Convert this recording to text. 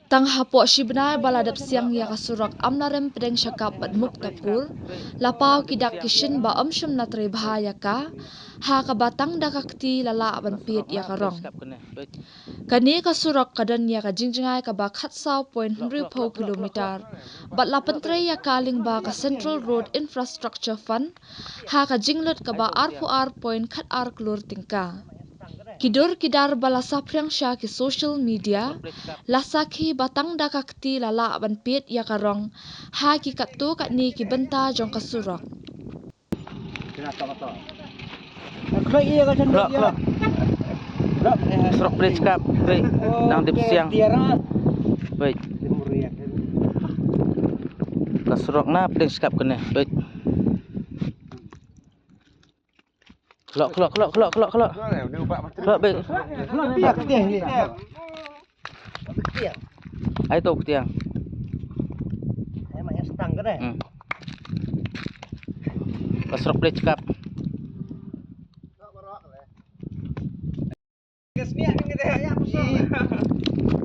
Tang hapo shibnai baladap siang ya kasurak amnarem pedeng syakap badmup kapur lapau kidak kishin ba amshum natre bahaya ka ha kabatang dakakti lala banpit ya karong kani kasurak kadan ya ka jingjingai ka ba khatsau point 100 kilometer bat lapantre ya kaling ba ka Central Road Infrastructure Fund ha ka jinglut ka ba R4R point khat ar klur tingka Kidur kidar bala sapriang sya ki social media lasaki batang dakakti lala banpit ya karong ha ki katu katni ki benta jong kasurok Surok bridge kap, baik, nang dip siang, baik. Kasurok na bridge kap kene, baik. Kelok, baik. Ai tu tiang. Kasurok bridge kap. Kesmiak ni kita ya.